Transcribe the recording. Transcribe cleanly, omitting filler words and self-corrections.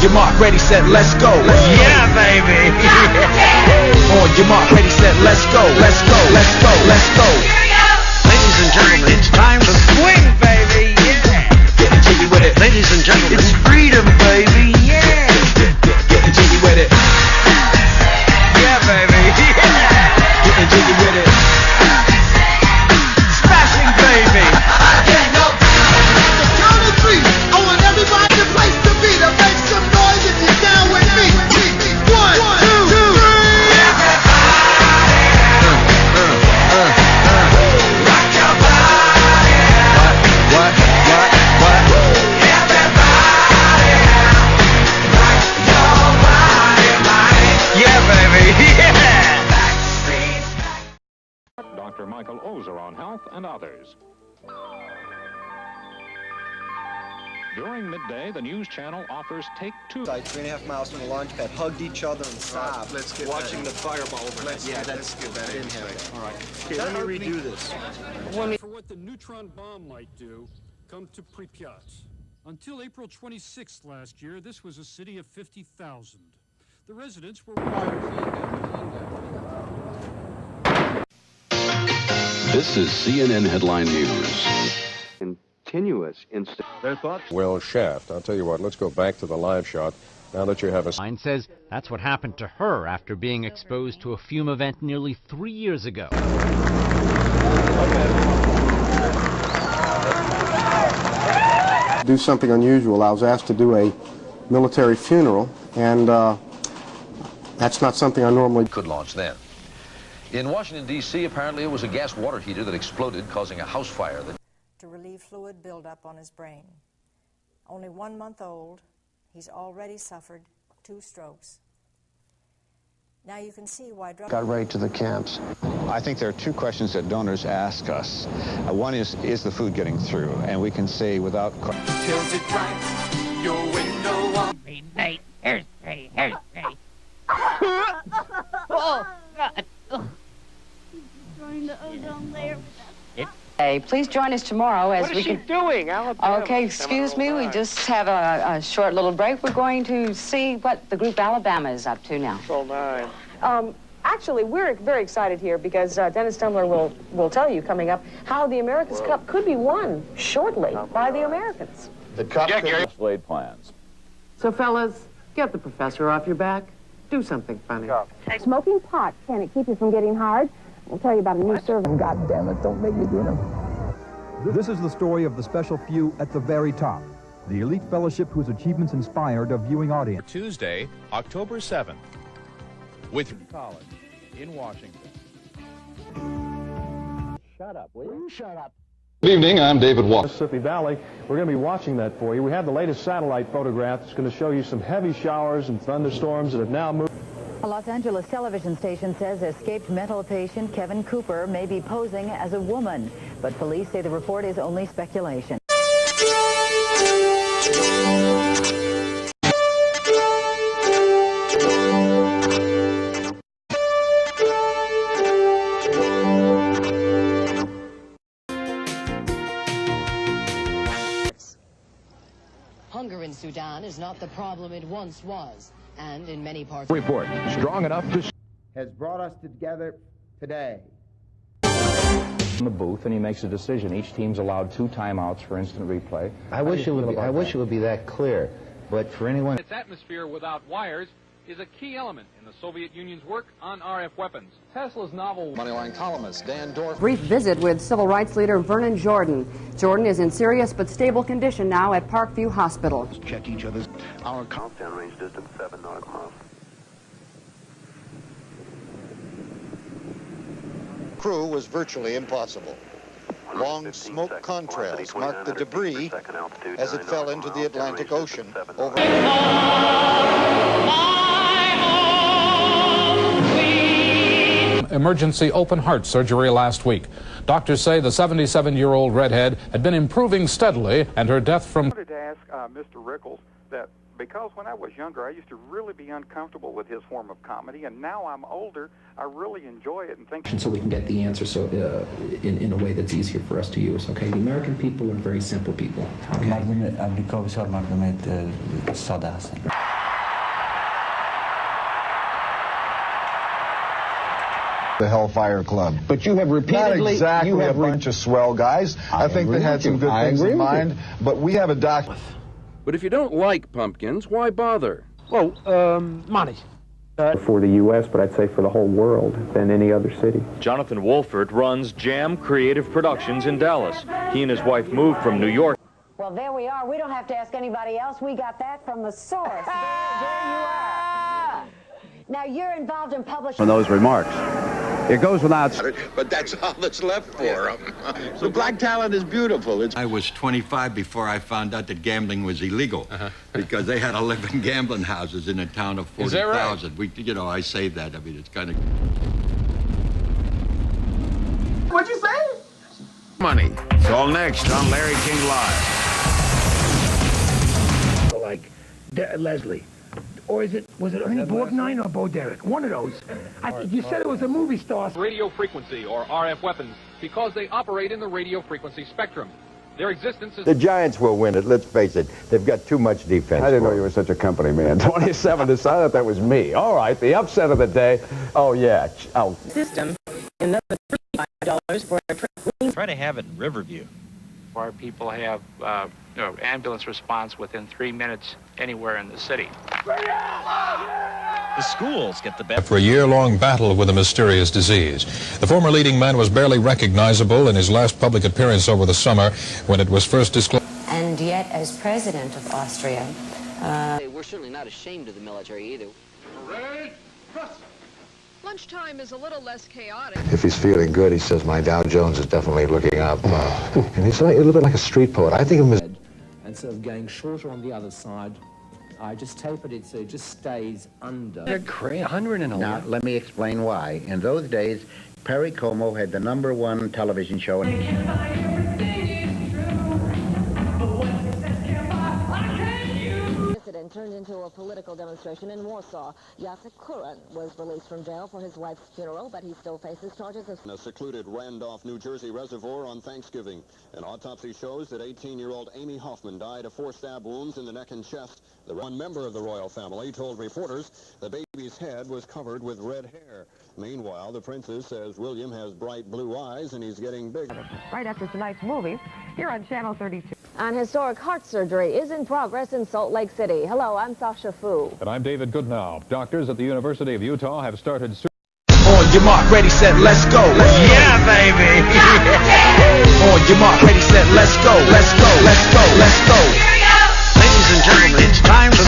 your mark, ready, set, let's go. Yeah, baby. On your mark, ready, set, let's go. Let's go, let's go, let's go. Ladies and gentlemen, it's time to swing, baby. Yeah. Getting jiggy with it. Ladies and gentlemen, it's freedom, baby. Yeah. Getting jiggy with it. Yeah, baby. Yeah. Getting jiggy with it. Smashing, baby. Count of three. I want everybody the place to be. To make some noise if you're down with me. 1, 2, 3. Rock your body. What? Yeah, baby. Yeah. Dr. Michael Ozer on health and others. During midday, the news channel offers Take 2. 3.5 miles from the launch pad, hugged each other and sobbed. Let's get watching the fireball over. Let's get that didn't happen. All right. Okay, let me redo this. For what the neutron bomb might do, come to Pripyat. Until April 26th last year, this was a city of 50,000. The residents were... This is CNN Headline News. Continuous instant. Their thoughts? Well, Shaft, I'll tell you what, let's go back to the live shot now that you have a... Line says that's what happened to her after being exposed to a fume event nearly 3 years ago. Do something unusual. I was asked to do a military funeral, and that's not something I normally could launch then. In Washington, D.C., apparently it was a gas water heater that exploded, causing a house fire that... to relieve fluid buildup on his brain. Only 1 month old, he's already suffered 2 strokes. Now you can see why drug... Got right to the camps. I think there are 2 questions that donors ask us. One is the food getting through? And we can say without... Tills it right, your window on... Midnight, hairspray, hairspray. Oh, God. Destroying the ozone layer. Hey, please join us tomorrow as What is she doing, Alabama? Okay, excuse me, we just have a short little break. We're going to see what the group Alabama is up to now. Control 9. Actually, we're very excited here because Dennis Stumler will tell you coming up how the America's Cup could be won shortly by the Americans. The Cup laid plans. So, fellas, get the professor off your back. Do something funny. Smoking pot, can it keep you from getting hard? I'll tell you about a new service. God damn it, don't make me do them. This is the story of the special few at the very top. The elite fellowship whose achievements inspired a viewing audience. Tuesday, October 7th, with College in Washington. Shut up, will you? Shut up. Good evening, I'm David Walker. Mississippi Valley, we're going to be watching that for you. We have the latest satellite photograph that's going to show you some heavy showers and thunderstorms that have now moved. A Los Angeles television station says escaped mental patient Kevin Cooper may be posing as a woman, but police say the report is only speculation. Hunger in Sudan is not the problem it once was, and in many parts... Report strong enough to... has brought us together today. In the booth, and he makes a decision. Each team's allowed 2 timeouts for instant replay. I wish it would be that clear, but for anyone... Its atmosphere without wires is a key element in the Soviet Union's work on RF weapons. Tesla's novel... Moneyline columnist Dan Dorff. Brief visit with civil rights leader Vernon Jordan. Jordan is in serious but stable condition now at Parkview Hospital. Check each other's... Our countdown range distance 7 nautical miles. Crew was virtually impossible. Long smoke contrails marked the debris as it fell into the Atlantic Ocean over... Emergency open heart surgery last week. Doctors say the 77-year-old redhead had been improving steadily, and her death from... I wanted to ask Mr. Rickles, that because when I was younger, I used to really be uncomfortable with his form of comedy, and now I'm older, I really enjoy it and think... So we can get the answer in a way that's easier for us to use, okay? The American people are very simple people, okay? The Hellfire Club. But you have repeatedly... Not exactly a bunch of swell guys. I think they had some good things in mind, but we have a doc... But if you don't like pumpkins, why bother? Well, money. For the U.S., but I'd say for the whole world than any other city. Jonathan Wolford runs Jam Creative Productions in Dallas. He and his wife moved from New York. Well, there we are. We don't have to ask anybody else. We got that from the source. There you are. Now, you're involved in publishing... ...from those remarks. It goes without... But that's all that's left for them. So black talent is beautiful. I was 25 before I found out that gambling was illegal, because they had 11 gambling houses in a town of 40,000. Right? You know, I say that. I mean, it's kind of... What'd you say? Money. It's all next on Larry King Live. Like Leslie. Or was it Ernie Borgnine or Bo Derek? One of those. You said it was a movie star. Radio frequency, or RF weapons, because they operate in the radio frequency spectrum. Their existence is... The Giants will win it, let's face it. They've got too much defense. I didn't know you were such a company man. 27 decided that was me. All right, the upset of the day. Oh, yeah. Oh. System, another $35 for a trip. Try to have it in Riverview. Our people have ambulance response within 3 minutes anywhere in the city. The schools get the best. For a year-long battle with a mysterious disease. The former leading man was barely recognizable in his last public appearance over the summer when it was first disclosed. And yet, as president of Austria... We're certainly not ashamed of the military either. Lunchtime is a little less chaotic. If he's feeling good, he says, my Dow Jones is definitely looking up. And he's a little bit like a street poet. I think of him as... Instead of going shorter on the other side, I just tapered it so it just stays under. They're great, 111. Now, let me explain why. In those days, Perry Como had the #1 television show. Turned into a political demonstration in Warsaw. Jacek Kuran was released from jail for his wife's funeral, but he still faces charges of... In a secluded Randolph, New Jersey reservoir on Thanksgiving. An autopsy shows that 18-year-old Amy Hoffman died of 4 stab wounds in the neck and chest. The one member of the royal family told reporters the baby's head was covered with red hair. Meanwhile, the princess says William has bright blue eyes and he's getting bigger. Right after tonight's movie, here on Channel 32. An historic heart surgery is in progress in Salt Lake City. Hello, I'm Sasha Fu. And I'm David Goodnow. Doctors at the University of Utah have started... On your mark, ready, set, let's go. Yeah, baby. On your mark, ready, set, let's go. Let's go, let's go, let's go. Ladies and gentlemen, it's time for